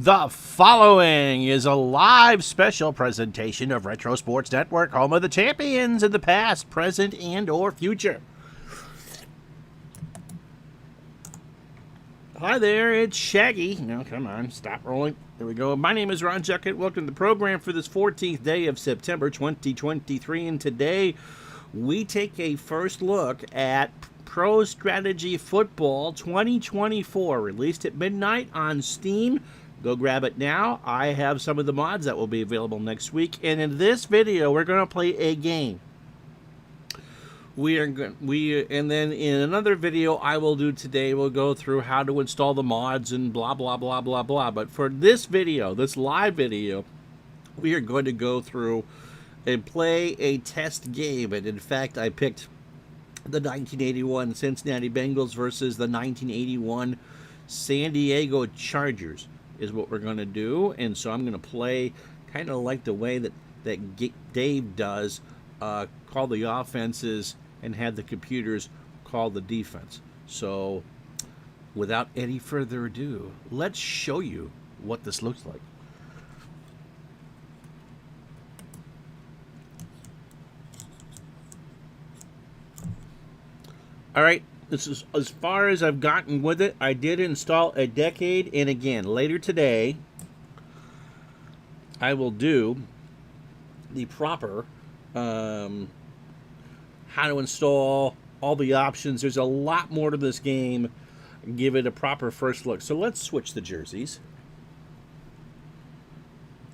The following is a live special presentation of Retro Sports Network, home of the champions in the past, present, and or future. Hi there, it's Shaggy. No, come on, stop rolling. There we go. My name is Ron Juckett. Welcome to the program for this 14th day of September 2023. And today we take a first look at Pro Strategy Football 2024, released at midnight on Steam. Go grab it now. I have some of the mods that will be available next week. And in this video, we're going to play a game. And then in another video I will do today, we'll go through how to install the mods and blah, blah, blah, blah, blah. But for this video, this live video, we are going to go through and play a test game. And in fact, I picked the 1981 Cincinnati Bengals versus the 1981 San Diego Chargers is what we're going to do. And so I'm going to play kind of like the way that Dave does, call the offenses and have the computers call the defense. So without any further ado, let's show you what this looks like. All right, this is as far as I've gotten with it. I did install a decade, and again, later today, I will do the proper how to install all the options. There's a lot more to this game. Give it a proper first look. So let's switch the jerseys.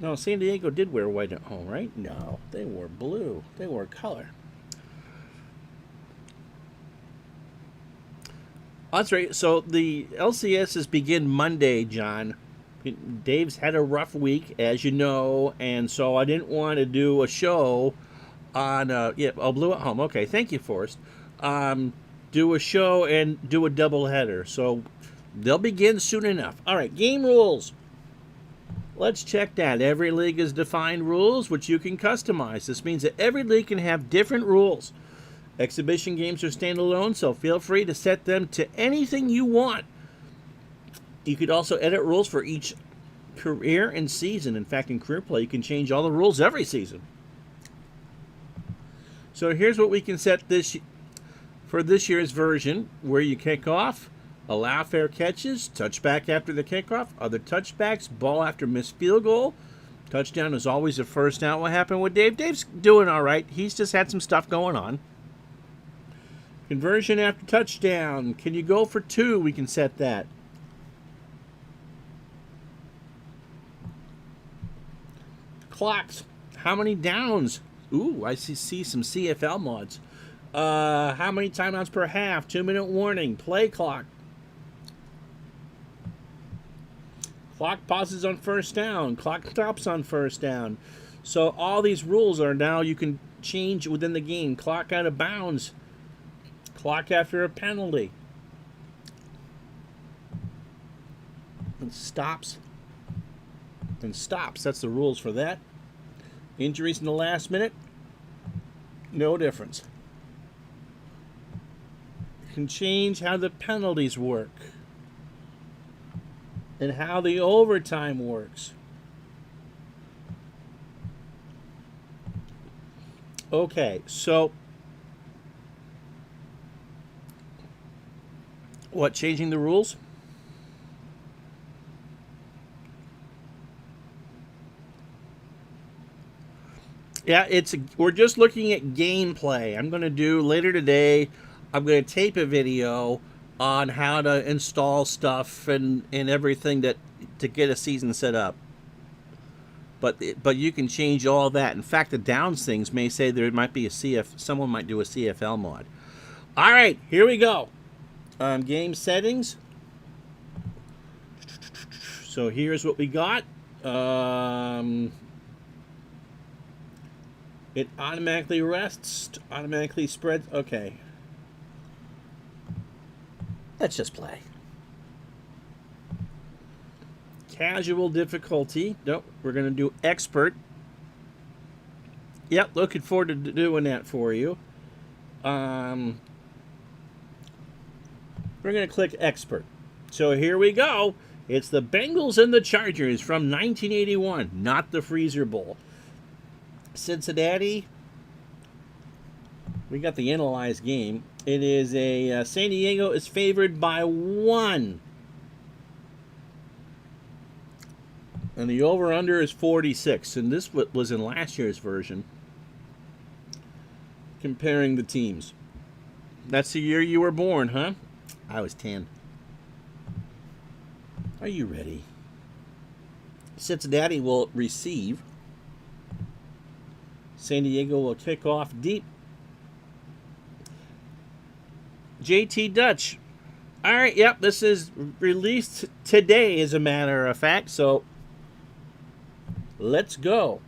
No, San Diego did wear white at home, right? No, they wore blue. They wore color. That's right. So the LCSs begin Monday, John. Dave's had a rough week, as you know, and so I didn't want to do a show on Blue at home. Okay, thank you, Forrest. Do a show and do a double header. So they'll begin soon enough. All right, game rules. Let's check that. Every league has defined rules, which you can customize. This means that every league can have different rules. Exhibition games are standalone, so feel free to set them to anything you want. You could also edit rules for each career and season. In fact, in career play, you can change all the rules every season. So here's what we can set for this year's version, where you kick off, allow fair catches, touchback after the kickoff, other touchbacks, ball after missed field goal. Touchdown is always a first down. What happened with Dave? Dave's doing all right. He's just had some stuff going on. Conversion after touchdown. Can you go for 2? We can set that. Clocks. How many downs? Ooh, I see some CFL mods. How many timeouts per half? 2-minute warning. Play clock. Clock pauses on first down. Clock stops on first down. So all these rules are now you can change within the game. Clock out of bounds. Clock after a penalty. And stops. And stops. That's the rules for that. Injuries in the last minute. No difference. You can change how the penalties work. And how the overtime works. Okay, so what, changing the rules? Yeah, we're just looking at gameplay. I'm going to do later today, I'm going to tape a video on how to install stuff and everything to get a season set up. But you can change all that. In fact, the downs things may say there might be someone might do a CFL mod. All right, here we go. Game settings. So here's what we got. It automatically rests, automatically spreads. Okay. Let's just play. Casual difficulty. Nope, we're going to do expert. Yep, looking forward to doing that for you. We're going to click expert. So here we go. It's the Bengals and the Chargers from 1981, not the Freezer Bowl. Cincinnati, we got the analyzed game. It is a San Diego is favored by 1. And the over-under is 46. And this was in last year's version, comparing the teams. That's the year you were born, huh? I was 10. Are you ready? Cincinnati will receive. San Diego will kick off deep. JT Dutch. All right, yep, this is released today, as a matter of fact, so let's go.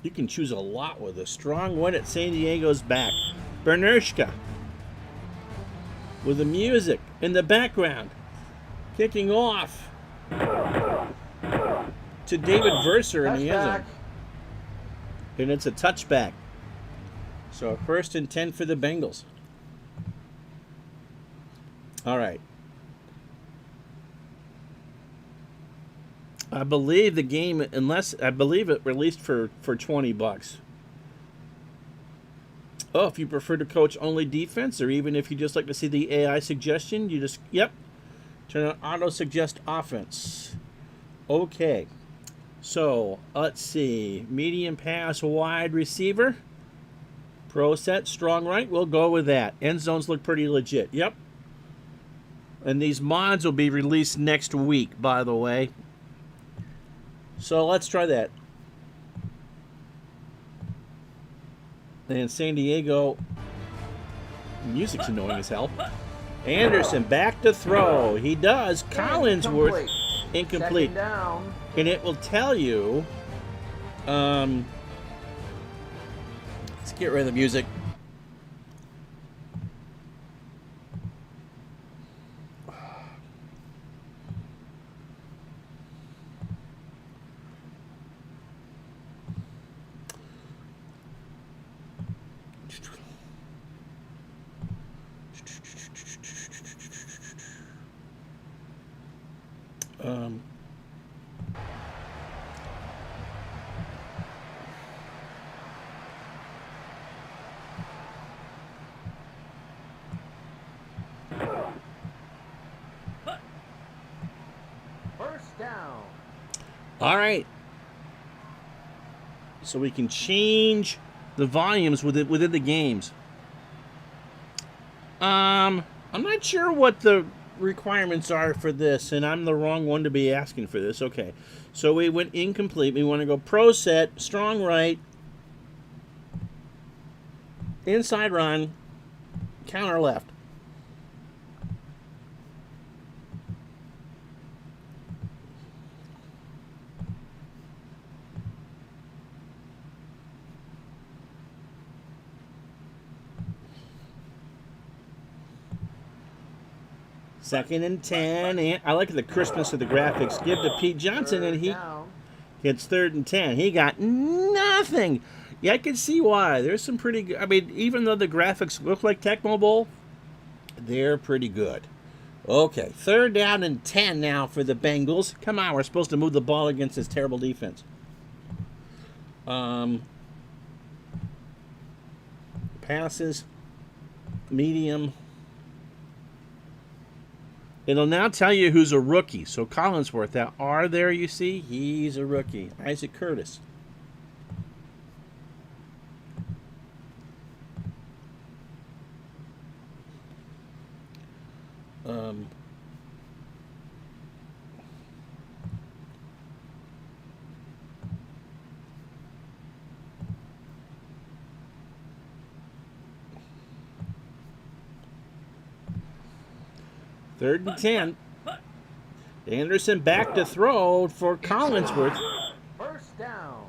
You can choose a lot with a strong one at San Diego's back. Bernershka with the music in the background. Kicking off to David Verser in the end zone. And it's a touchback. So 1st and 10 for the Bengals. All right. I believe the game, I believe it released for $20. Oh, if you prefer to coach only defense, or even if you just like to see the AI suggestion, you just, turn on auto suggest offense. Okay. So, let's see. Medium pass, wide receiver. Pro set, strong right. We'll go with that. End zones look pretty legit. Yep. And these mods will be released next week, by the way. So, let's try that. And San Diego, music's annoying as hell. Anderson back to throw. He does. Collinsworth, incomplete. Second down. And it will tell you, let's get rid of the music. First down. All right. So we can change the volumes within the games. I'm not sure what the requirements are for this, and I'm the wrong one to be asking for this. Okay. So we went incomplete. We want to go pro set, strong right, inside run, counter left. Second and 10. And I like the crispness of the graphics. Give to Pete Johnson, and he hits 3rd and 10. He got nothing. Yeah, I can see why. There's some pretty good. I mean, even though the graphics look like Tecmo Bowl, they're pretty good. Okay, 3rd down and 10 now for the Bengals. Come on, we're supposed to move the ball against this terrible defense. Passes, medium. It'll now tell you who's a rookie. So Collinsworth, that R there you see, he's a rookie. Isaac Curtis. Third and 10. Anderson back to throw for Collinsworth. First down.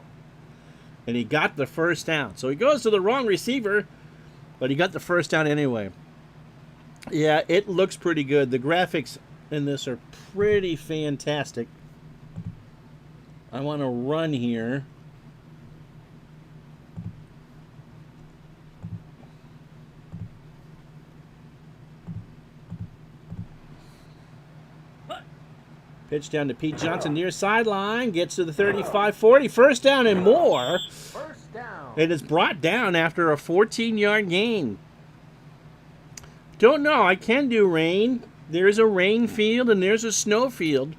And he got the first down. So he goes to the wrong receiver, but he got the first down anyway. Yeah, it looks pretty good. The graphics in this are pretty fantastic. I want to run here. Pitch down to Pete Johnson near sideline. Gets to the 35-40. First down and more. First down. It is brought down after a 14-yard gain. Don't know. I can do rain. There's a rain field and there's a snow field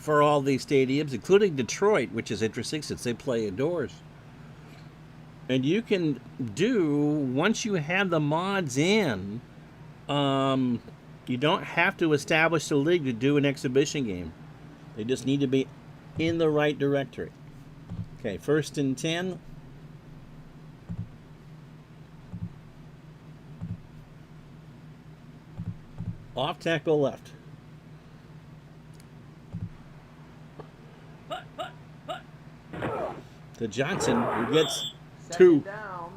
for all these stadiums, including Detroit, which is interesting since they play indoors. And you can do, once you have the mods in, you don't have to establish the league to do an exhibition game. They just need to be in the right directory. Okay, 1st and 10. Off tackle left. To Johnson, who gets two. Second down.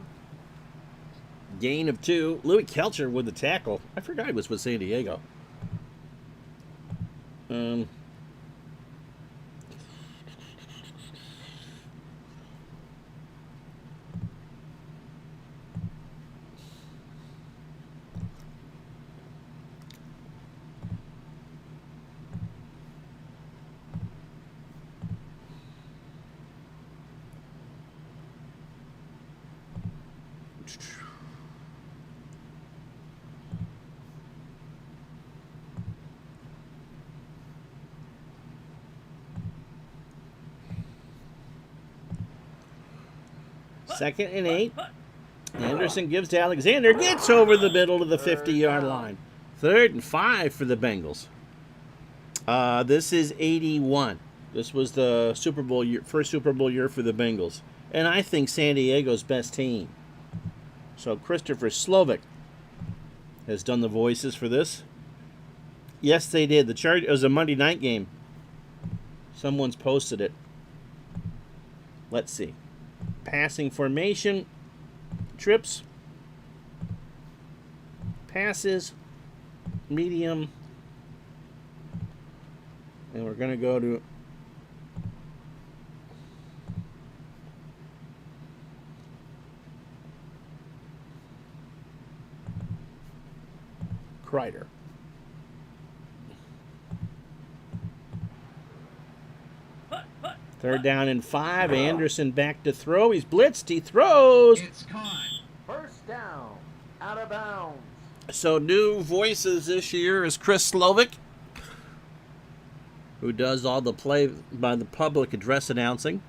Gain of 2. Louis Kelcher with the tackle. I forgot he was with San Diego. Second and 8. Anderson gives to Alexander. Gets over the middle to the 50-yard line. 3rd and 5 for the Bengals. This is 81. This was the Super Bowl year, first Super Bowl year for the Bengals. And I think San Diego's best team. So Christopher Slovic has done the voices for this. Yes, they did. It was a Monday night game. Someone's posted it. Let's see. Passing formation, trips, passes, medium, and we're going to go to Kreider. Third down and 5. Anderson back to throw. He's blitzed. He throws. It's caught. First down. Out of bounds. So new voices this year is Chris Slovic, who does all the play by the public address announcing.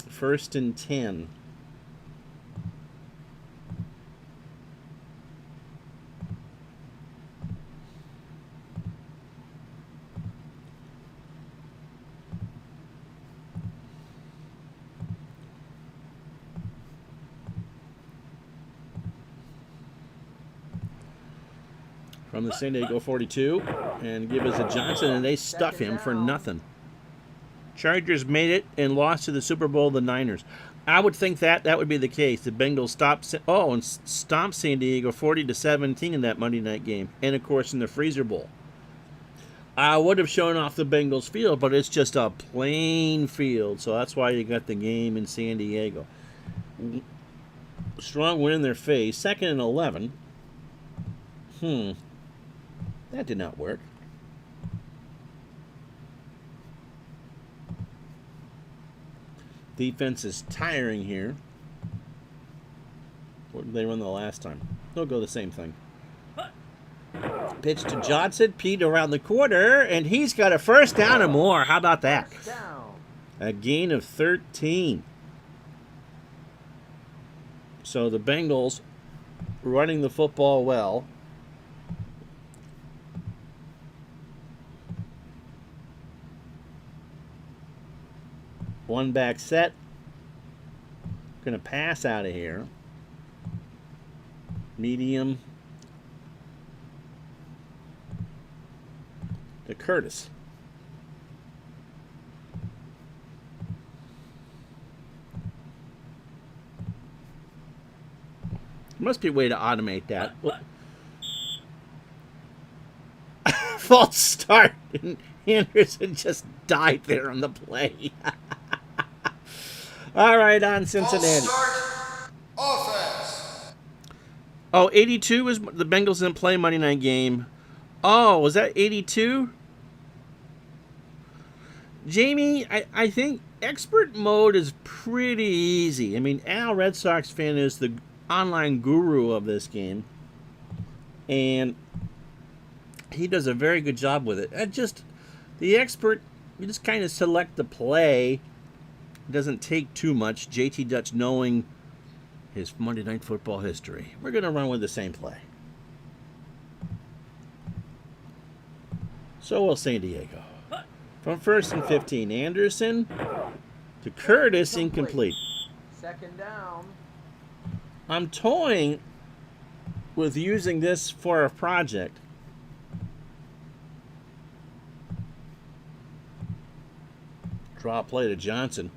First and 10. From the San Diego 42, and give us a Johnson, and they stuff him for nothing. Chargers made it and lost to the Super Bowl, the Niners. I would think that would be the case. The Bengals stomped San Diego 40-17 in that Monday night game, and of course in the Freezer Bowl. I would have shown off the Bengals field, but it's just a plain field, so that's why you got the game in San Diego. Strong win in their face. 2nd and 11. That did not work. Defense is tiring here. What did they run the last time? They'll go the same thing. Pitch to Johnson. Pete around the corner, and he's got a first down and more. How about that? First down. A gain of 13. So the Bengals running the football well. One back set. Going to pass out of here. Medium. To Curtis. There must be a way to automate that. False start. And Anderson just died there on the play. All right, on Cincinnati. False start. Offense. Oh, 82 was the Bengals didn't play Monday night game. Oh, was that 82? Jamie, I think expert mode is pretty easy. I mean, Al, Red Sox fan, is the online guru of this game. And he does a very good job with it. The expert, you just kind of select the play. It doesn't take too much. JT Dutch knowing his Monday Night Football history. We're going to run with the same play. So will San Diego. From 1st and 15, Anderson to Curtis, incomplete. Second down. I'm toying with using this for a project. Draw play to Johnson.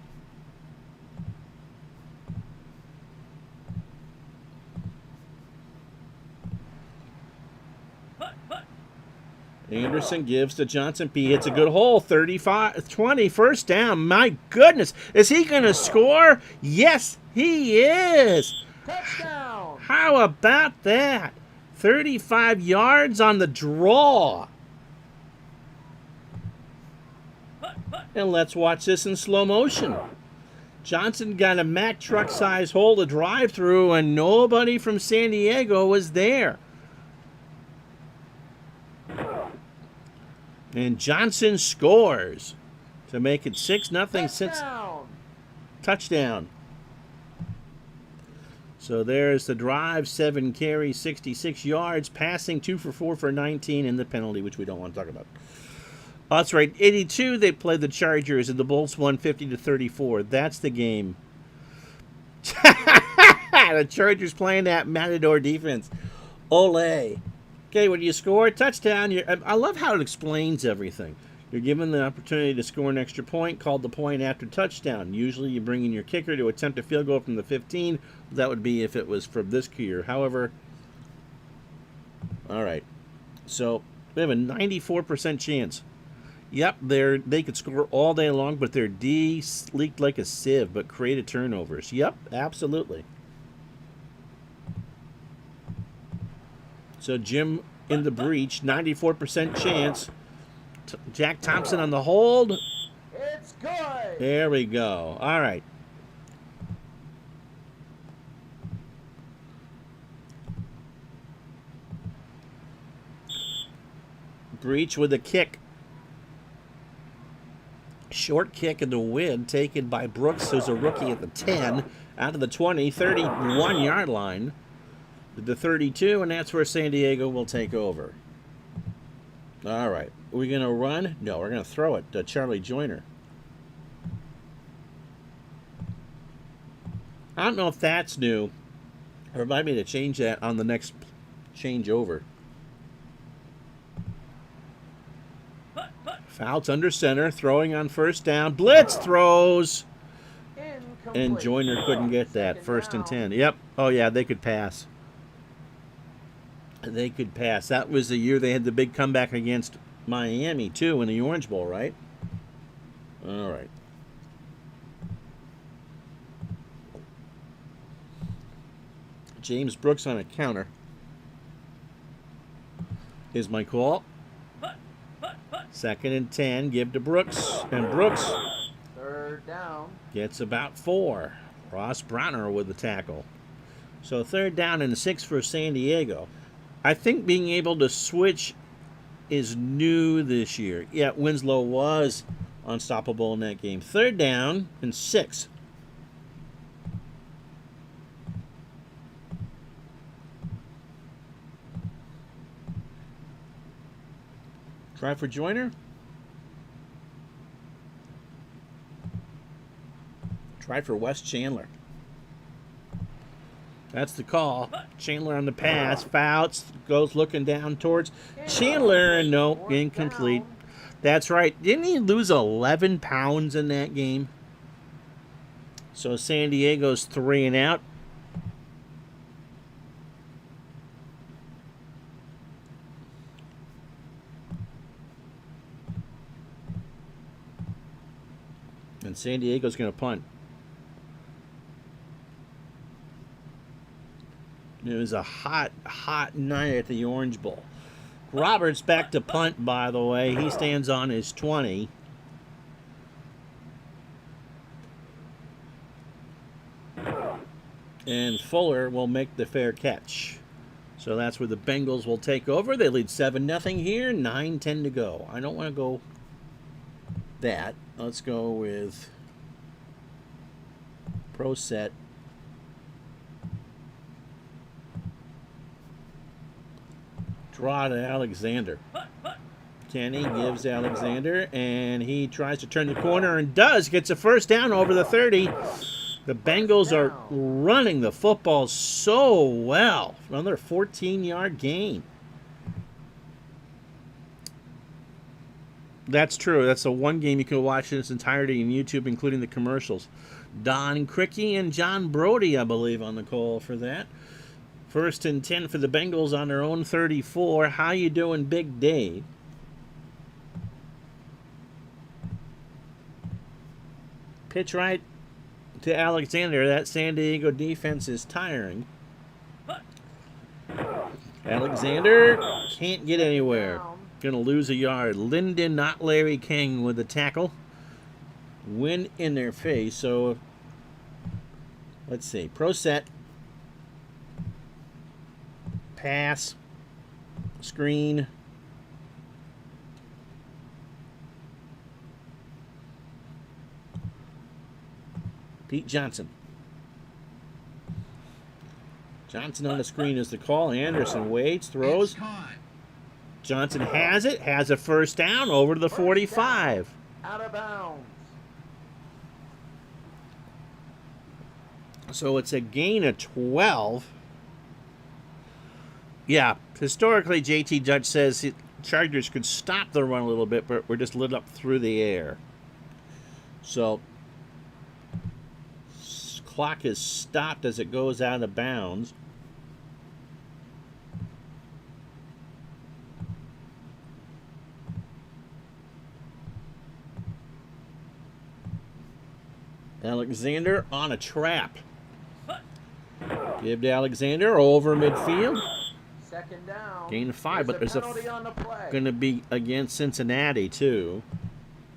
Anderson gives to Johnson. He hits a good hole. 35-20, first down. My goodness. Is he going to score? Yes, he is. Touchdown. How about that? 35 yards on the draw. And let's watch this in slow motion. Johnson got a Mack truck size hole to drive through, and nobody from San Diego was there. And Johnson scores to make it 6-0 since touchdown. So there's the drive, 7 carries, 66 yards, passing 2 for 4 for 19, and the penalty, which we don't want to talk about. Oh, that's right, 82. They played the Chargers, and the Bolts won 50-34. That's the game. The Chargers playing that Matador defense. Ole. Okay, when you score a touchdown, I love how it explains everything. You're given the opportunity to score an extra point, called the point after touchdown. Usually you bring in your kicker to attempt a field goal from the 15. That would be if it was from this kicker. However, all right. So we have a 94% chance. Yep, they could score all day long, but their D leaked like a sieve, but created turnovers. Yep, absolutely. So Jim in the breach, 94% chance. Jack Thompson on the hold. It's good. There we go. All right. Breach with a kick. Short kick in the win, taken by Brooks, who's a rookie at the 10, out of the 20, 31-yard line. The 32, and that's where San Diego will take over. All right. Are we going to run? No, we're going to throw it to Charlie Joyner. I don't know if that's new. Remind me to change that on the next change over. Fouts under center, throwing on first down. Blitz throws. Incomplete. And Joyner couldn't get that. First and 10. Yep. Oh, yeah, they could pass. They could pass. That was the year they had the big comeback against Miami, too, in the Orange Bowl, right? All right. James Brooks on a counter is my call. Second and 10. Give to Brooks. And Brooks Third down. gets about 4. Ross Browner with the tackle. So third down and 6 for San Diego. I think being able to switch is new this year. Yeah, Winslow was unstoppable in that game. Third down and 6. Try for Joyner. Try for Wes Chandler. That's the call. Chandler on the pass. Fouts. Goes looking down towards Chandler. And no, incomplete. That's right. Didn't he lose 11 pounds in that game? So San Diego's 3 and out. And San Diego's going to punt. It was a hot, hot night at the Orange Bowl. Roberts back to punt, by the way. He stands on his 20. And Fuller will make the fair catch. So that's where the Bengals will take over. They lead 7-0 here. 9:10 to go. I don't want to go that. Let's go with Pro Set. Draw to Alexander. Kenny gives Alexander, and he tries to turn the corner and does. Gets a first down over the 30. The Bengals are running the football so well. Another 14-yard gain. That's true. That's the one game you can watch in its entirety on YouTube, including the commercials. Don Cricky and John Brody, I believe, on the call for that. 1st and 10 for the Bengals on their own 34. How you doing, Big Dave? Pitch right to Alexander. That San Diego defense is tiring. Alexander can't get anywhere. Going to lose a yard. Linden, not Larry King, with the tackle. Wind in their face. So, let's see. Pro set. Pass. Screen. Pete Johnson. Johnson on the screen is the call. Anderson waits, throws. Johnson has it, has a first down over to the 45. Out of bounds. So it's a gain of 12. Yeah, historically, JT Judge says Chargers could stop the run a little bit, but we're just lit up through the air. So, clock is stopped as it goes out of bounds. Alexander on a trap. Give to Alexander over midfield. 2nd down. Gain of 5, but there's penalty on the play. going to be against Cincinnati too.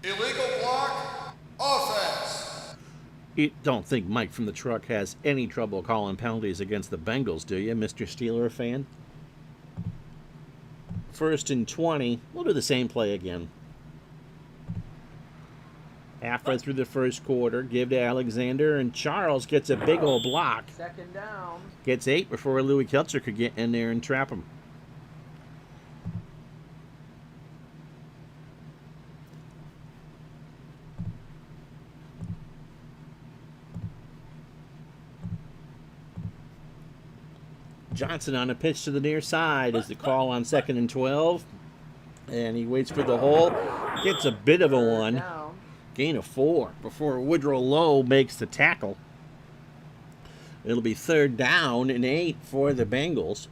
Illegal block. Offense. You don't think Mike from the truck has any trouble calling penalties against the Bengals, do you, Mr. Steeler fan? 1st and 20. We'll do the same play again. Halfway through the first quarter, give to Alexander, and Charles gets a big old block. 2nd down. Gets 8 before Louis Keltzer could get in there and trap him. Johnson on a pitch to the near side is the call on 2nd and 12. And he waits for the hole. Gets a bit of a one. Down. Gain of 4 before Woodrow Lowe makes the tackle. It'll be 3rd down and 8 for the Bengals.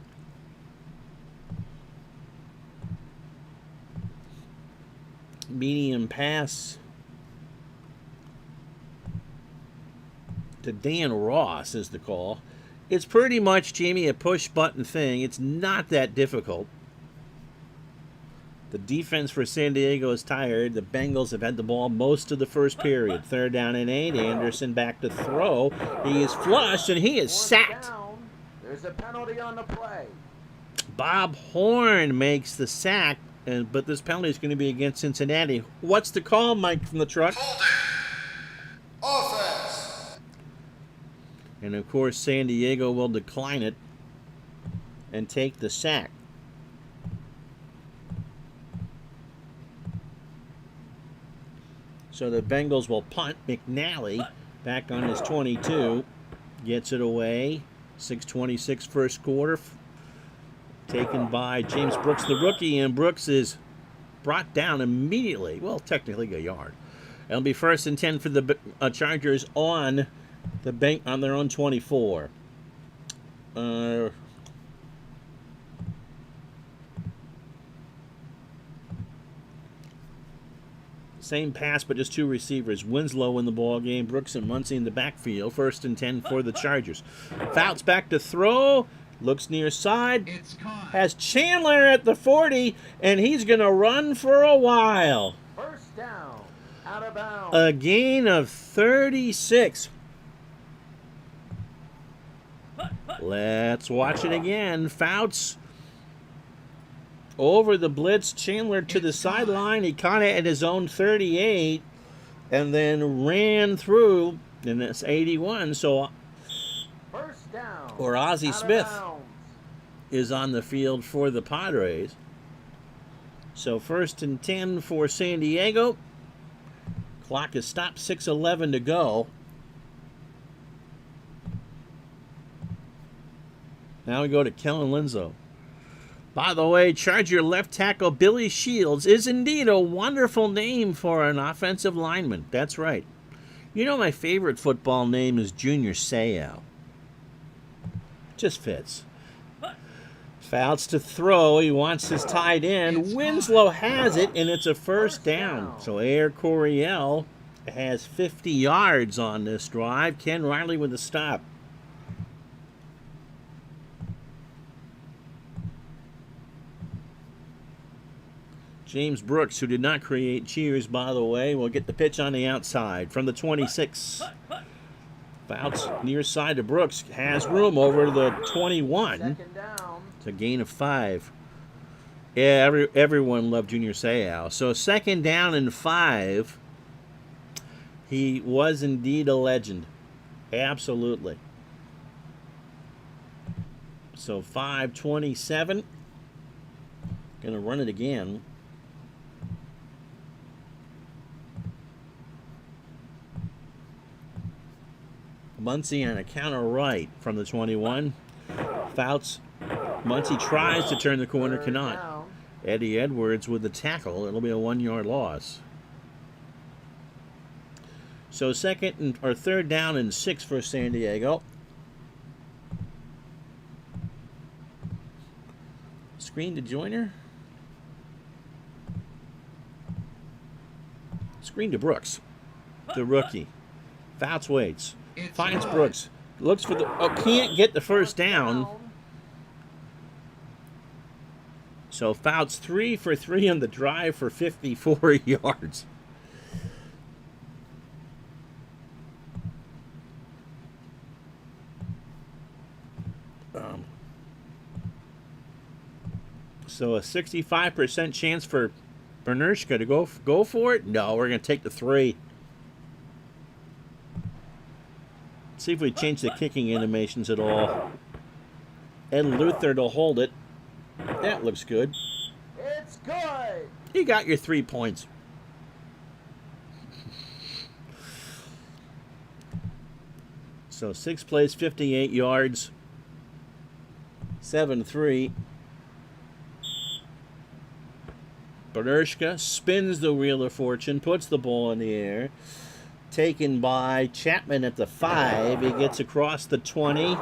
Medium pass to Dan Ross is the call. It's pretty much, Jamie, a push button thing. It's not that difficult. The defense for San Diego is tired. The Bengals have had the ball most of the first period. 3rd down and 8. Anderson back to throw. He is flushed, and he is 4th sacked. down. There's a penalty on the play. Bob Horn makes the sack, but this penalty is going to be against Cincinnati. What's the call, Mike from the truck? Holding. Offense. And, of course, San Diego will decline it and take the sack. So the Bengals will punt. McNally back on his 22. Gets it away. 6:26 first quarter. Taken by James Brooks, the rookie. And Brooks is brought down immediately. Well, technically a yard. It'll be 1st and 10 for the Chargers on their own 24. Same pass, but just 2 receivers. Winslow in the ball game. Brooks and Muncie in the backfield. 1st and 10 for the Chargers. Fouts back to throw. Looks near side. It's caught. Has Chandler at the 40, and he's going to run for a while. First down. Out of bounds. A gain of 36. Let's watch it again. Fouts over the blitz. Chandler to the sideline. He caught it at his own 38 and then ran through, and it's 81. So, First down. or Ozzie Out of Smith bounds. is on the field for the Padres. So 1st and 10 for San Diego. Clock is stopped, 6:11 to go. Now we go to Kellen Linzo. By the way, Charger left tackle Billy Shields is indeed a wonderful name for an offensive lineman. That's right. You know, my favorite football name is Junior Seau. Just fits. Fouts to throw. He wants his tight end. Winslow has it, and it's a first down. So Air Coryell has 50 yards on this drive. Ken Riley with a stop. James Brooks, who did not create cheers, by the way, will get the pitch on the outside from the 26. Fouts near side to Brooks. Has room over the 21. Second down. It's a gain of 5. Yeah, everyone loved Junior Seau. So 2nd down and 5. He was indeed a legend. Absolutely. So 5:27. Gonna run it again. Muncie on a counter right from the 21. Fouts. Muncie tries to turn the corner, Third cannot. down. Eddie Edwards with the tackle. It'll be a 1-yard loss. So 3rd down and 6 for San Diego. Screen to Joyner. Screen to Brooks, the rookie. Fouts waits. Finds Brooks. Looks for the... Oh, can't get the first down. So Fouts 3 for 3 on the drive for 54 yards. So a 65% chance for Bernershka to go for it? No, we're going to take the 3. See if we change the kicking animations at all. Ed Luther to hold it. That looks good. It's good. You got your 3 points. So 6 plays, 58 yards. 7-3. Bernershka spins the Wheel of Fortune, puts the ball in the air. Taken by Chapman at the 5. He gets across the 20.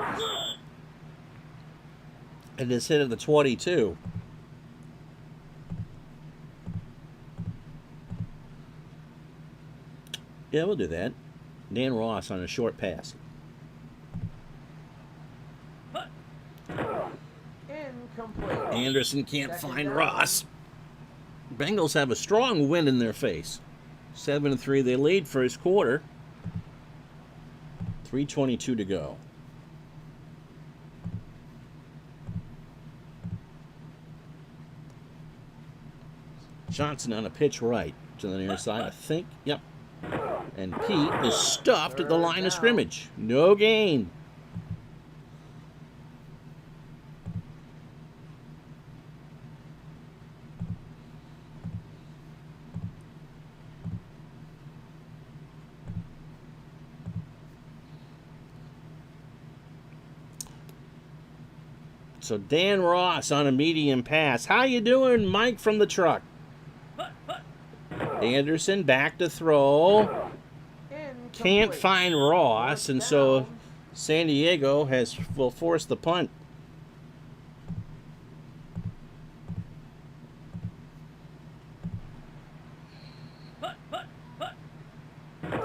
And is hit at the 22. Yeah, we'll do that. Dan Ross on a short pass. Incomplete. Anderson can't Second find down. Ross. Bengals have a strong wind in their face. 7-3 they lead first quarter. 3:22 to go. Johnson on a pitch right to the near side, I think. Yep. And Pete is stuffed at the Third line of down. scrimmage. No gain. So Dan Ross on a medium pass. How you doing, Mike from the truck? Anderson back to throw. Incomplete. Can't find Ross, and so Down. San Diego will force the punt.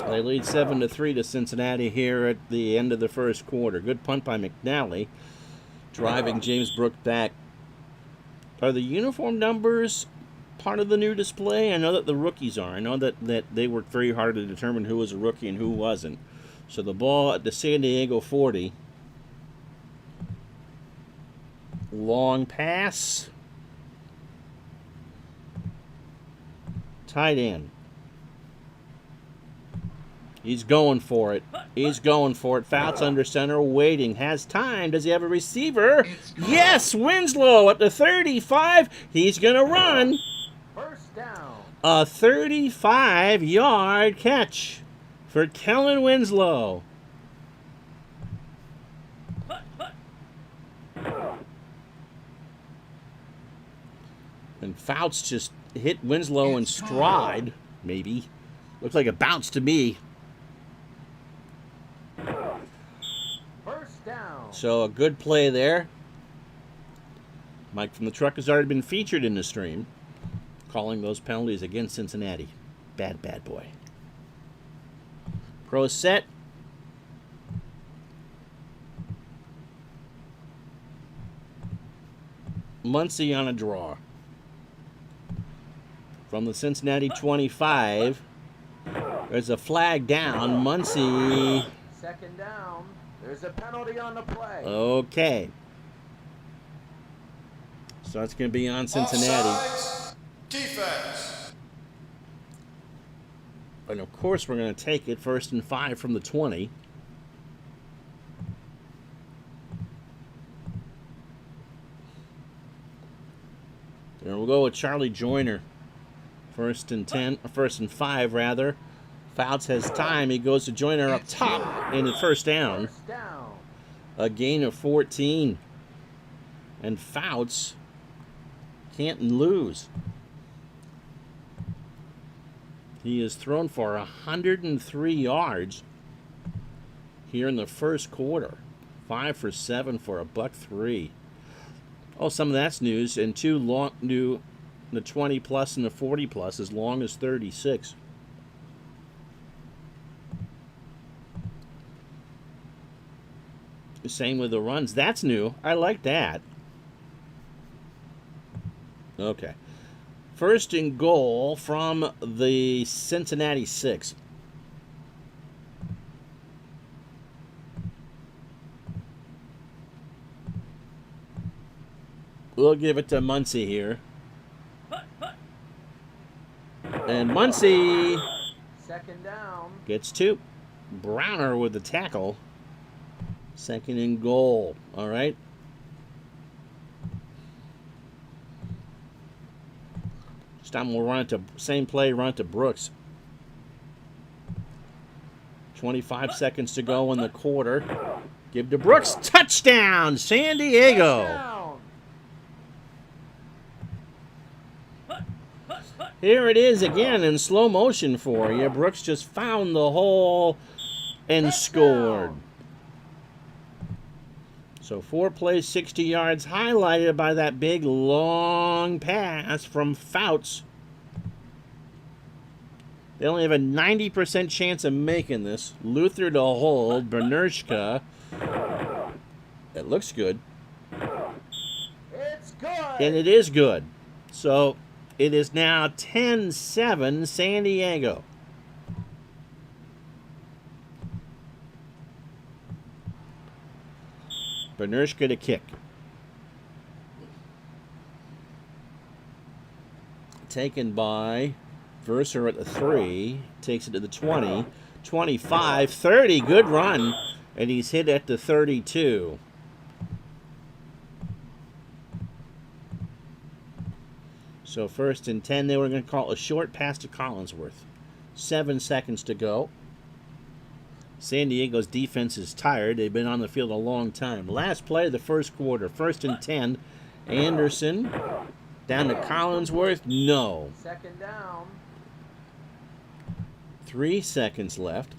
They lead 7-3 to Cincinnati here at the end of the first quarter. Good punt by McNally. driving James Brooks back. Are the uniform numbers part of the new display? I know that the rookies are. I know that they worked very hard to determine who was a rookie and who wasn't. So the ball at the San Diego 40. Long pass. Tight end. He's going for it. He's going for it. Fouts under center, waiting. Has time. Does he have a receiver? Yes, Winslow at the 35. He's going to run. First down. A 35-yard catch for Kellen Winslow. And Fouts just hit Winslow in stride, maybe. Looks like a bounce to me. First down. So a good play there. Mike from the Truck has already been featured in the stream, calling those penalties against Cincinnati. Bad boy. Pro set. Muncie on a draw. From the Cincinnati 25, there's a flag down. Muncie. Second down. There's a penalty on the play. Okay. So it's going to be on Cincinnati. Offsides. Defense. And of course, we're going to take it 1st and 5 from the 20. And we'll go with Charlie Joyner. 1st and 10, 1st and 5 rather. Fouts has time. He goes to Joyner up top and a first down. First down. A gain of 14. And Fouts can't lose. He is thrown for 103 yards here in the first quarter. 5 for 7 for $103. Oh, some of that's news. And 2 long new, the 20 plus and the 40 plus, as long as 36. Same with the runs. That's new. I like that. Okay. 1st and goal from the Cincinnati 6. We'll give it to Muncie here. And Muncie Second down. gets 2. Browner with the tackle. 2nd and goal. All right. This time we'll run it to same play, run it to Brooks. 25 seconds to go in the quarter. Give to Brooks. Touchdown, San Diego. Touchdown. Here it is again in slow motion for you. Brooks just found the hole and scored. So 4 plays, 60 yards, highlighted by that big long pass from Fouts. They only have a 90% chance of making this. Luther to hold, Bernurshka. It looks good. It's good. And it is good. So it is now 10-7 San Diego. Bernurshka to kick. Taken by Verser at the 3. Takes it to the 20. 25. 30. Good run. And he's hit at the 32. So 1st and 10. They were going to call a short pass to Collinsworth. 7 seconds to go. San Diego's defense is tired. They've been on the field a long time. Last play of the first quarter. 1st and 10. Anderson down to Collinsworth. No. Second down. 3 seconds left.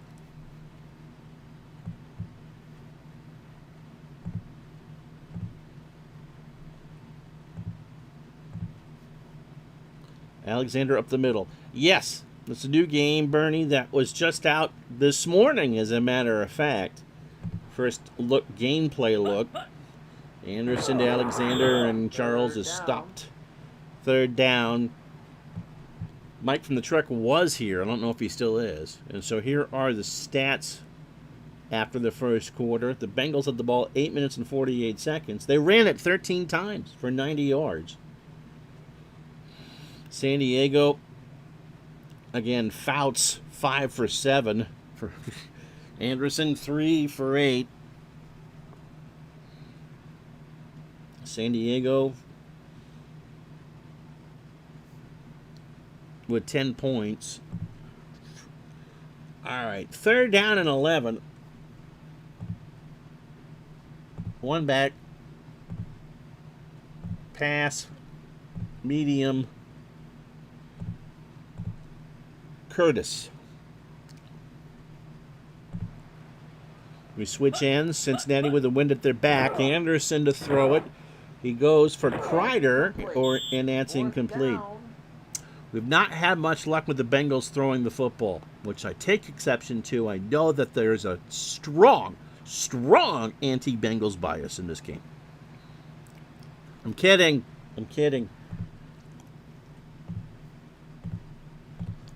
Alexander up the middle. Yes, it's a new game, Bernie, that was just out this morning, as a matter of fact. First look, gameplay look. Anderson to Alexander, and Charles is stopped. Third down. Mike from the truck was here. I don't know if he still is. And so here are the stats after the first quarter. The Bengals had the ball 8 minutes and 48 seconds. They ran it 13 times for 90 yards. San Diego, again, Fouts 5 for 7. For Anderson 3 for 8. San Diego with 10 points. All right, third down and 11. One back. Pass. Medium. Curtis. We switch ends. Cincinnati with the wind at their back. Anderson to throw it. He goes for Kreider, and that's incomplete. We've not had much luck with the Bengals throwing the football, which I take exception to. I know that there's a strong anti-Bengals bias in this game. I'm kidding.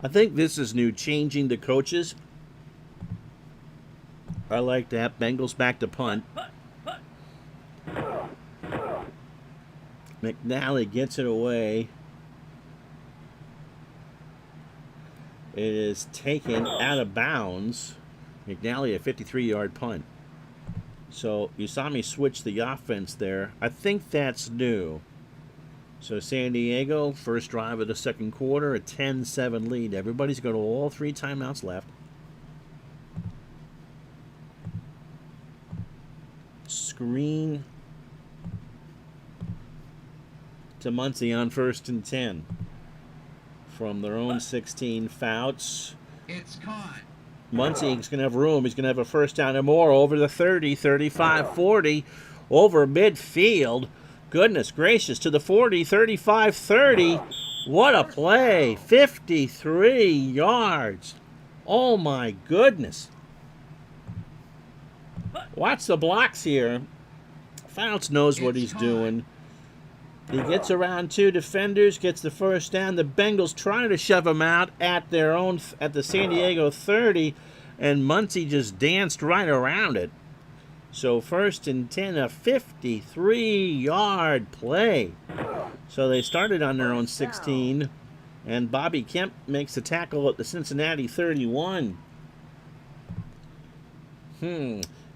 I think this is new, changing the coaches. I like to have Bengals back to punt. McNally gets it away. It is taken out of bounds. McNally, a 53-yard punt. So you saw me switch the offense there. I think that's new. So San Diego, first drive of the second quarter, a 10-7 lead. Everybody's got all 3 timeouts left. Screen to Muncie on 1st and 10. From their own 16, Fouts. It's caught. Muncie's going to have room. He's going to have a first down and more over the 30, 35, 40, over midfield. Goodness gracious, to the 40, 35, 30. What a play. 53 yards. Oh, my goodness. Watch the blocks here. Fouts knows what he's doing. He gets around 2 defenders, gets the first down. The Bengals trying to shove him out at the San Diego 30, and Muncie just danced right around it. So 1st and 10, a 53-yard play. So they started on their own 16, and Bobby Kemp makes the tackle at the Cincinnati 31.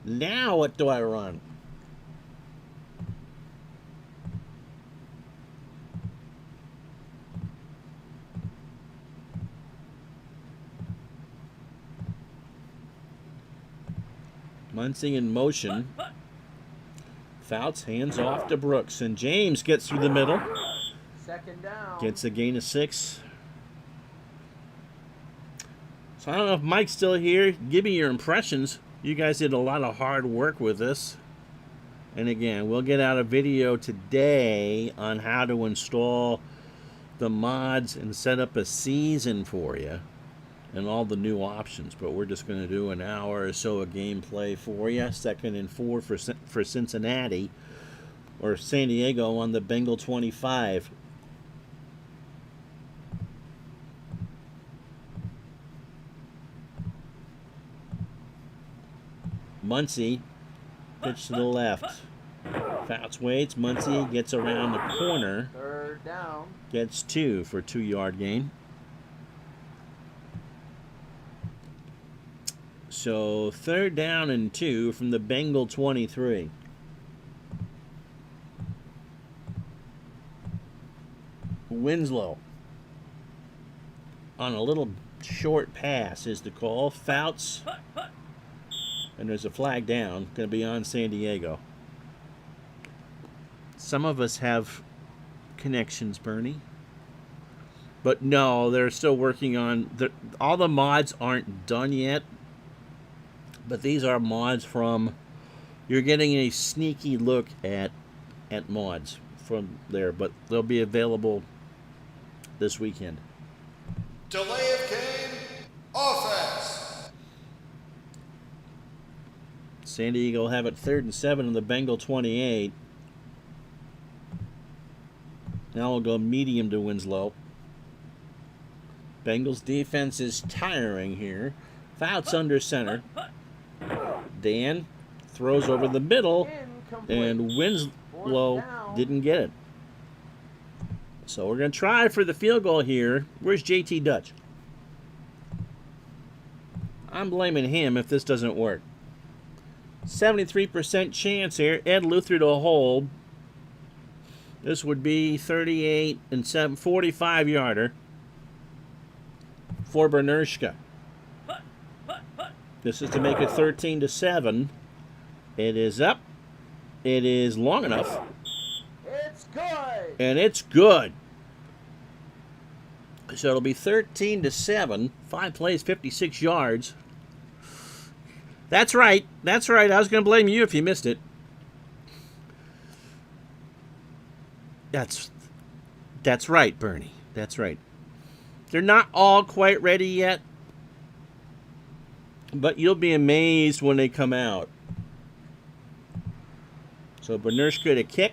Now what do I run? Muncie in motion. Fouts hands off to Brooks, and James gets through the middle. Second down. Gets a gain of 6. So I don't know if Mike's still here. Give me your impressions. You guys did a lot of hard work with this. And again, we'll get out a video today on how to install the mods and set up a season for you. And all the new options, but we're just going to do an hour or so of gameplay for you. 2nd and 4 for Cincinnati, or San Diego on the Bengal 25. Muncie, pitch to the left. Fouts waits. Muncie gets around the corner. Third down. Gets 2 for a 2-yard gain. So 3rd down and 2 from the Bengal 23. Winslow on a little short pass is the call. Fouts, and there's a flag down. Going to be on San Diego. Some of us have connections, Bernie. But no, they're still working on... all the mods aren't done yet. But these are mods from... You're getting a sneaky look at mods from there. But they'll be available this weekend. Delay of game. Offense. San Diego will have it 3rd and 7 on the Bengal 28. Now we'll go medium to Winslow. Bengals defense is tiring here. Fouts under center. Dan throws over the middle, and Winslow didn't get it. So we're going to try for the field goal here. Where's JT Dutch? I'm blaming him if this doesn't work. 73% chance here. Ed Luther to hold. This would be 38 and 7, 45 yarder for Bernershka. This is to make it 13-7. It is up. It is long enough. It's good. And it's good. So it'll be 13-7. 5 plays, 56 yards. That's right. That's right. I was going to blame you if you missed it. That's right, Bernie. That's right. They're not all quite ready yet, but you'll be amazed when they come out. So Bernershka to kick.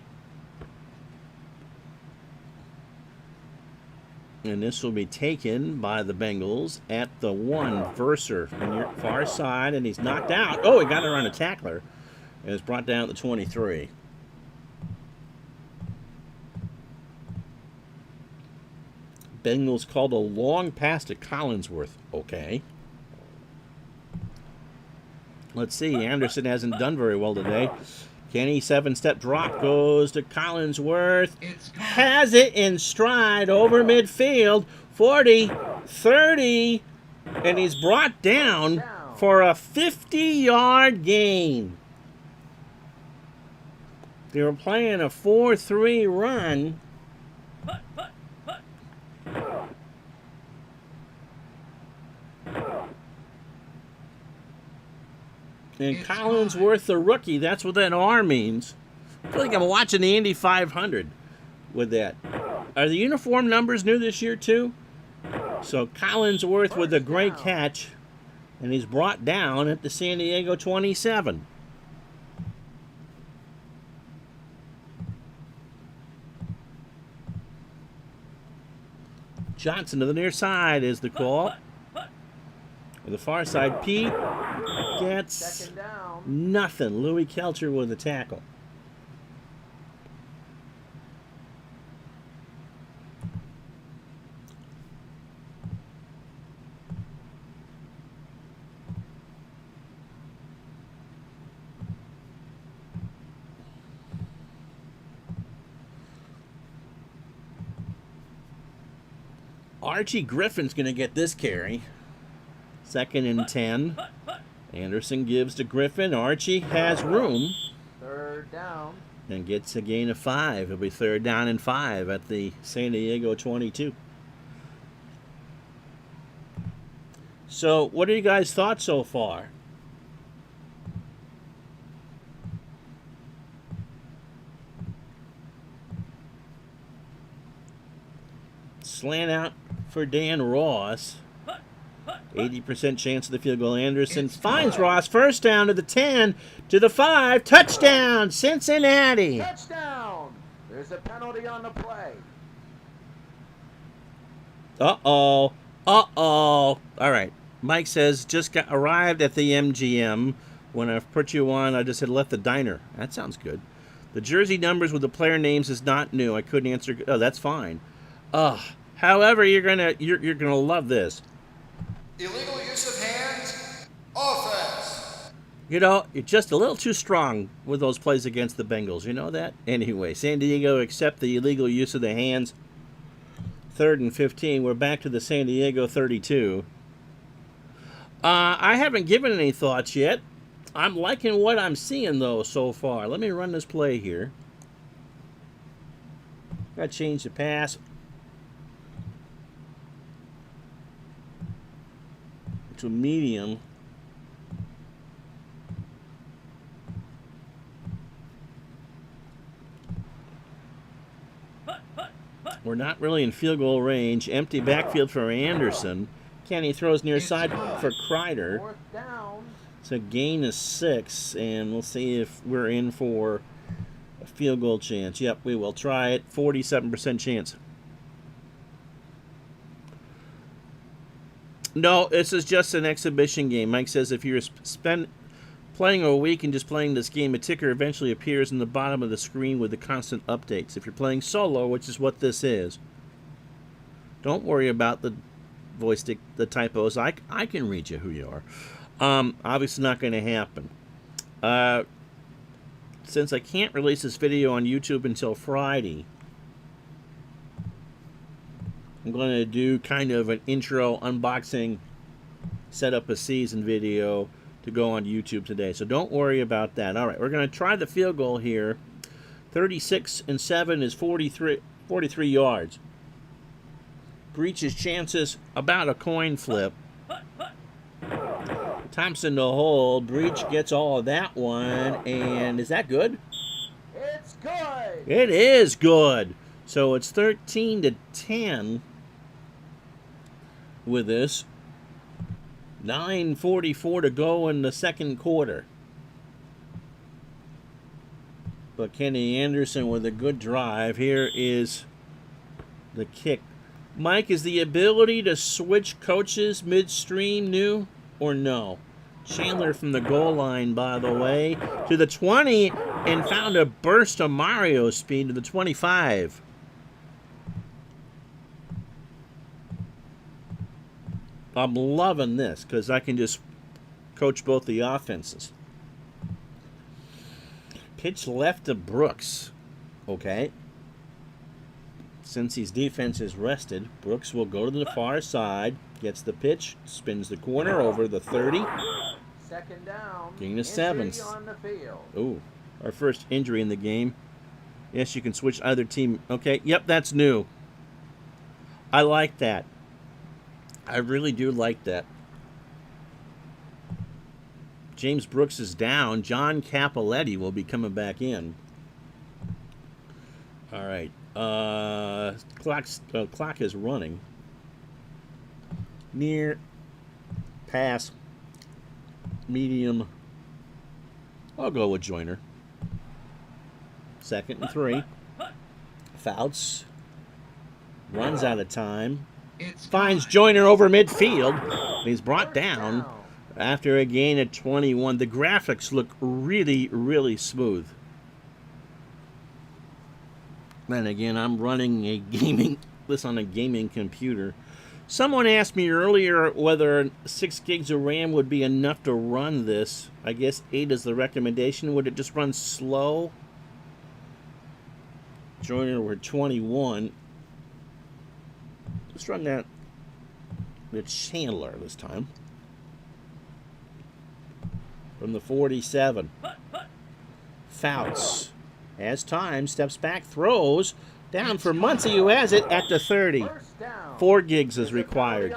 And this will be taken by the Bengals at the 1. Verser on your far side, and he's knocked out. Oh, he got it around a tackler. And it's brought down to 23. Bengals called a long pass to Collinsworth. Okay. Let's see. Anderson hasn't done very well today. Kenny, 7-step drop goes to Collinsworth. Has it in stride over midfield. 40, 30, and he's brought down for a 50-yard gain. They were playing a 4-3 run. And Collinsworth, the rookie, that's what that R means. I feel like I'm watching the Indy 500 with that. Are the uniform numbers new this year, too? So Collinsworth with a great catch, and he's brought down at the San Diego 27. Johnson to the near side is the call. With the far side, Pete gets nothing. Louis Kelcher with the tackle. Archie Griffin's going to get this carry. 2nd and 10. Anderson gives to Griffin. Archie has room. 3rd down. And gets a gain of 5. It'll be 3rd down and 5 at the San Diego 22. So, what are you guys' thoughts so far? Slant out for Dan Ross. 80% chance of the field goal. Anderson finds Ross. First down to the 10, to the 5. Touchdown, Cincinnati. Touchdown. There's a penalty on the play. Uh-oh. Uh-oh. All right. Mike says, just arrived at the MGM. When I put you on, I just had left the diner. That sounds good. The jersey numbers with the player names is not new. I couldn't answer. Oh, that's fine. However, you're gonna love this. Illegal use of hands. Offense. You know, you're just a little too strong with those plays against the Bengals. You know that? Anyway, San Diego accept the illegal use of the hands. 3rd and 15. We're back to the San Diego 32. I haven't given any thoughts yet. I'm liking what I'm seeing, though, so far. Let me run this play here. Got to change the pass. To medium. We're not really in field goal range. Empty backfield for Anderson. Kenny throws near side for Kreider. 4th down. It's a gain of 6, and we'll see if we're in for A field goal chance. Yep, we will try it. 47% chance. No, this is just an exhibition game. Mike says if you're playing a week and just playing this game, a ticker eventually appears in the bottom of the screen with the constant updates. If you're playing solo, which is what this is, don't worry about the the typos. I can read you who you are. Obviously not going to happen. Since I can't release this video on YouTube until Friday, I'm going to do kind of an intro unboxing, set up a season video to go on YouTube today. So don't worry about that. All right, we're going to try the field goal here. 36-7 is 43 yards. Breach's chances about a coin flip. Thompson to hold. Breach gets all of that one. And is that good? It's good. It is good. So it's 13-10 with this. 9:44 to go in the second quarter. But Kenny Anderson with a good drive. Here is the kick. Mike, is the ability to switch coaches midstream new or no? Chandler from the goal line, by the way, to the 20 and found a burst of Mario speed to the 25. I'm loving this because I can just coach both the offenses. Pitch left to Brooks. Okay. Since his defense is rested, Brooks will go to the far side, gets the pitch, spins the corner over the 30. Second down. Gain of 7. Injury on the field. Ooh, our first injury in the game. Yes, you can switch either team. Okay, yep, that's new. I like that. I really do like that. James Brooks is down. John Capoletti will be coming back in. All right. Clock is running. Near. Pass. Medium. I'll go with Joyner. 2nd and 3. Fouts. Runs out of time. Finds Joyner over midfield. He's brought down after a gain of 21. The graphics look really, really smooth. Then again, I'm running this on a gaming computer. Someone asked me earlier whether 6 gigs of RAM would be enough to run this. I guess 8 is the recommendation. Would it just run slow? Joyner were 21. Let's run that with Chandler this time. From the 47. Fouts. Has time, steps back, throws. Down for Muncie, who has it at the 30. 4 gigs is required.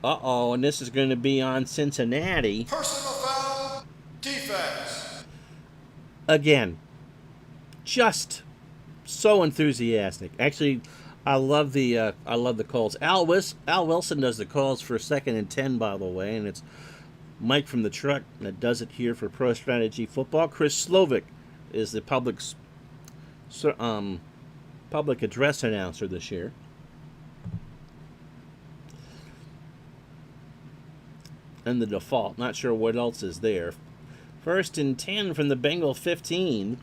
Uh-oh, and this is going to be on Cincinnati. Personal foul, defense. Again, just so enthusiastic. Actually, I love the calls. Al Wilson does the calls for 2nd and 10, by the way, and it's Mike from the truck that does it here for Pro Strategy Football. Chris Slovic is the public address announcer this year. And the default. Not sure what else is there. 1st and 10 from the Bengal 15.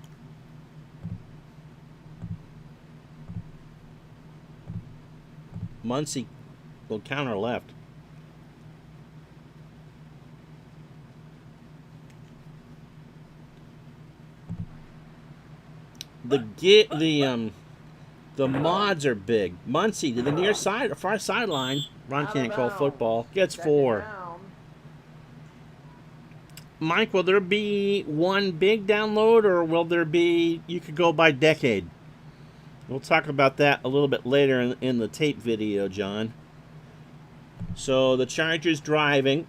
Muncie will counter left. The mods are big. Muncie to the near side, far sideline. Ron can't call football. Gets 4. Mike, will there be one big download, or will there be? You could go by decade. We'll talk about that a little bit later in the tape video, John. So the Chargers driving.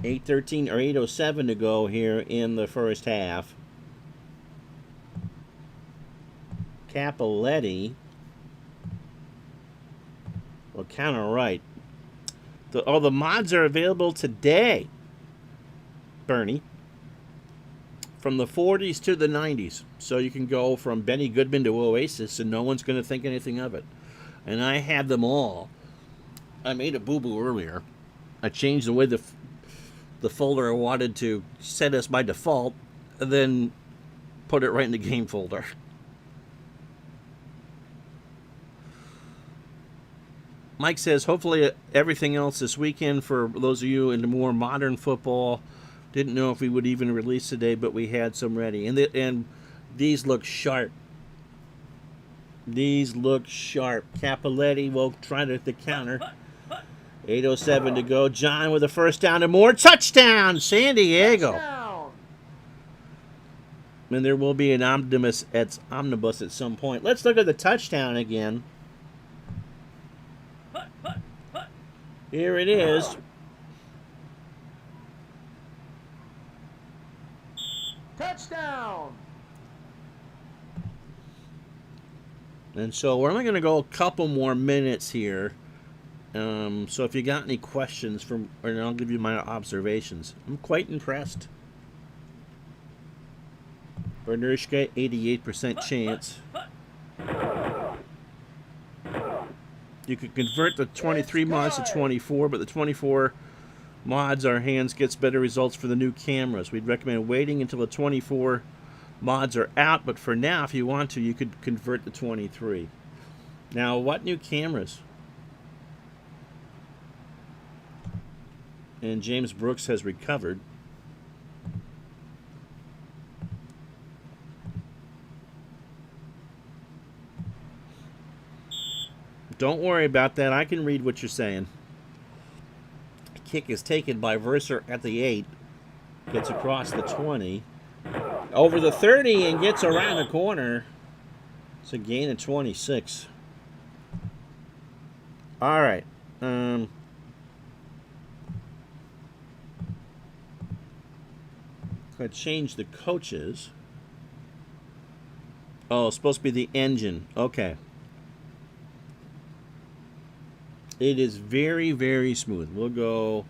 8:13 or 8:07 to go here in the first half. Capoletti will counter right. The mods are available today, Bernie. from the 40s to the 90s. So you can go from Benny Goodman to Oasis, and no one's going to think anything of it. And I had them all. I made a boo-boo earlier. I changed the way the folder I wanted to set as my default, and then put it right in the game folder. Mike says, hopefully everything else this weekend for those of you into more modern football. Didn't know if we would even release today, but we had some ready. And these look sharp. These look sharp. Capoletti will try to the counter. 8:07 to go. John with a first down and more. Touchdown, San Diego. Touchdown. And there will be an omnibus at some point. Let's look at the touchdown again. Here it is. Touchdown. And so we're only going to go a couple more minutes here. So if you got any questions, and I'll give you my observations. I'm quite impressed. Bernurshka, 88% chance. You could convert the 23 mods to 24, but the 24 mods, our hands gets better results for the new cameras. We'd recommend waiting until the 24 mods are out, but for now, if you want to, you could convert the 23. Now, what new cameras? And James Brooks has recovered. Don't worry about that. I can read what you're saying. Kick is taken by Verser at the 8. Gets across the 20. Over the 30 and gets around the corner. It's a gain of 26. All right. Going to change the coaches. Oh, it's supposed to be the engine. Okay. It is very, very smooth. We'll go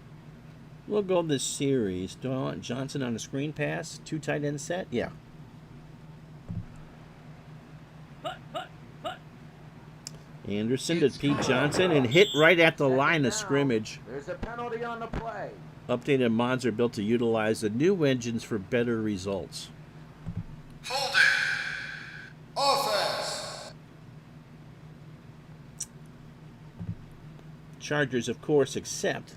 this series. Do I want Johnson on a screen pass? 2 tight end set? Yeah. Anderson to Pete Johnson and hit right at the line of scrimmage. There's a penalty on the play. Updated mods are built to utilize the new engines for better results. Holding. Offense. Chargers, of course, accept.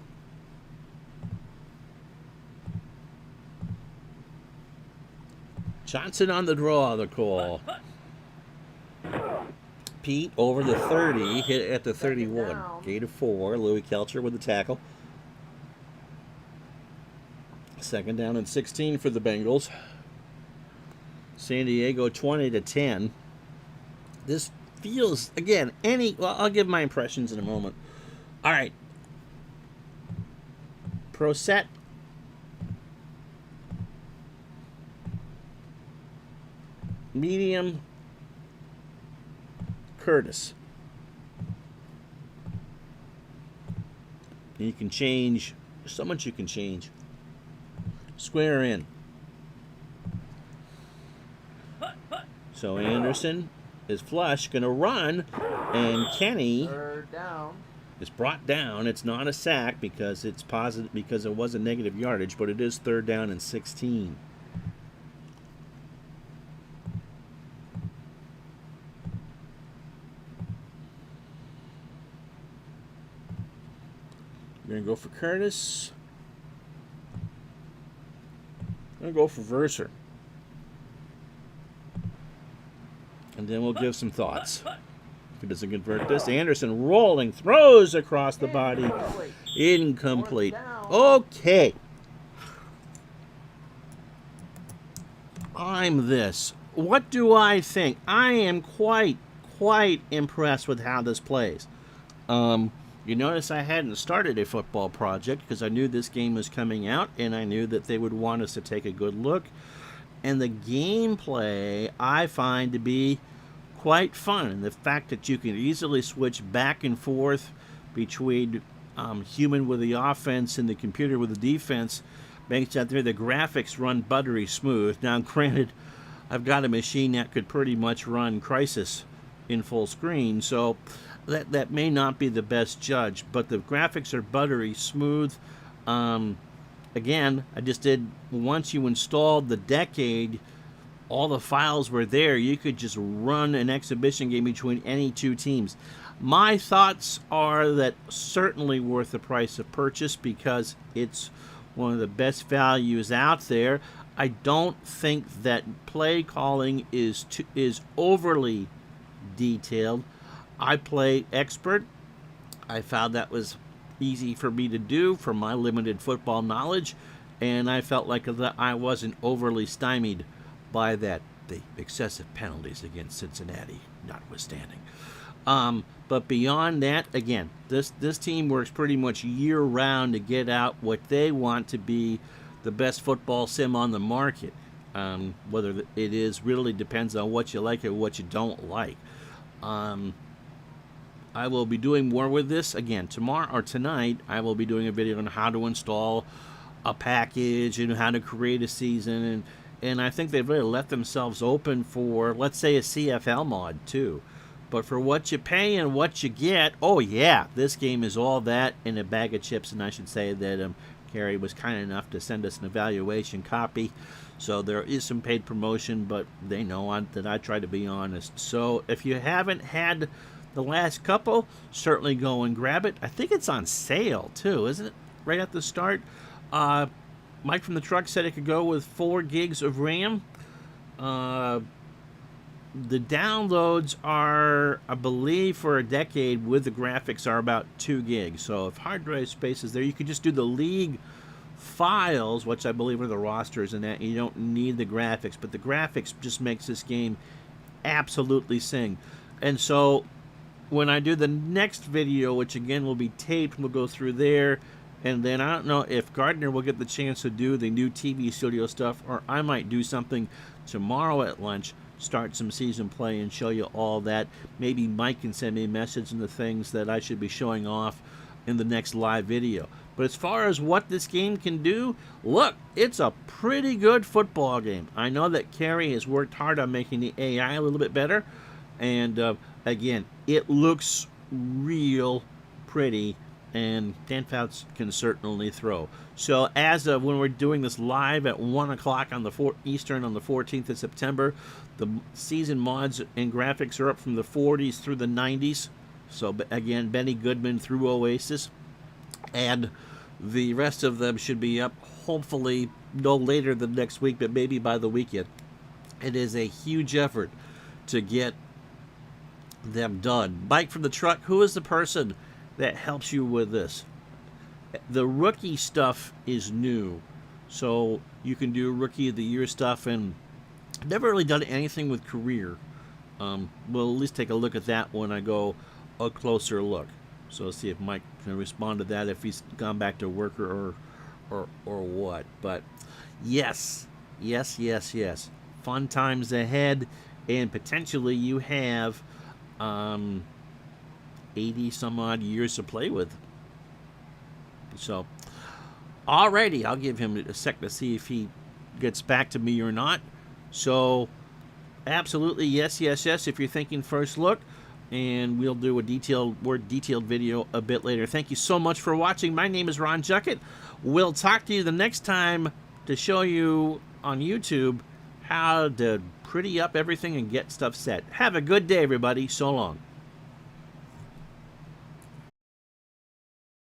Johnson on the draw, the call. Pete over the 30, hit at the 31. Gain of 4, Louis Kelcher with the tackle. Second down and 16 for the Bengals. San Diego 20-10. This feels, again, well, I'll give my impressions in a moment. All right. Pro set. Medium. Curtis. And you can change. There's so much you can change. Square in. So Anderson is flush, going to run, and Kenny Third down. is brought down. It's not a sack because it's positive, because it was a negative yardage, but it is third down and 16. We're going to go for Curtis. I'm going to go for Verser. And then we'll give some thoughts. If he doesn't convert this, Anderson rolling, throws across the body. Incomplete. Okay. I'm this. What do I think? I am quite impressed with how this plays. You notice I hadn't started a football project because I knew this game was coming out and I knew that they would want us to take a good look. And the gameplay I find to be quite fun. And the fact that you can easily switch back and forth between human with the offense and the computer with the defense Banks out there, the graphics run buttery smooth. Now, granted, I've got a machine that could pretty much run Crysis in full screen, so that may not be the best judge, but the graphics are buttery smooth. Again, I just did, once you installed the Decade, all the files were there. You could just run an exhibition game between any two teams. My thoughts are that certainly worth the price of purchase because it's one of the best values out there. I don't think that play calling is overly detailed. I play Expert. I found that was easy for me to do for my limited football knowledge, and I felt like that I wasn't overly stymied by that, the excessive penalties against Cincinnati notwithstanding. But beyond that, again, this team works pretty much year-round to get out what they want to be the best football sim on the market. Whether it is really depends on what you like or what you don't like. I will be doing more with this again tomorrow or tonight. I will be doing a video on how to install a package and how to create a season, and I think they've really left themselves open for, let's say, a CFL mod too. But for what you pay and what you get, oh yeah, this game is all that in a bag of chips. And I should say that Carrie was kind enough to send us an evaluation copy, so there is some paid promotion, but they know that I try to be honest. So if you haven't had the last couple, certainly go and grab it. I think it's on sale too, isn't it? Right at the start. Mike from the truck said it could go with 4 gigs of RAM. The downloads are, I believe, for a Decade with the graphics are about 2 gigs. So if hard drive space is there, you could just do the league files, which I believe are the rosters and that. You don't need the graphics, but the graphics just makes this game absolutely sing. And so when I do the next video, which again will be taped, we'll go through there. And then I don't know if Gardner will get the chance to do the new TV studio stuff, or I might do something tomorrow at lunch, start some season play and show you all that. Maybe Mike can send me a message and the things that I should be showing off in the next live video. But as far as what this game can do, look, it's a pretty good football game. I know that Carrie has worked hard on making the AI a little bit better. And again, it looks real pretty. And Dan Fouts can certainly throw. So as of when we're doing this live at 1 o'clock on the Eastern on the 14th of September, the season mods and graphics are up from the 40s through the 90s. So again, Benny Goodman through Oasis. And the rest of them should be up hopefully no later than next week, but maybe by the weekend. It is a huge effort to get them done. Mike from the truck, who is the person that helps you with this? The rookie stuff is new, so you can do Rookie of the Year stuff, and I've never really done anything with career. We'll at least take a look at that when I go a closer look. So let's see if Mike can respond to that, if he's gone back to work or what. But yes, fun times ahead, and potentially you have 80 some odd years to play with. So alrighty, I'll give him a sec to see if he gets back to me or not. So absolutely yes, if you're thinking first look, and we'll do a more detailed video a bit later. Thank you so much for watching. My name is Ron Juckett. We'll talk to you the next time to show you on YouTube how to pretty up everything and get stuff set. Have a good day, everybody. So long.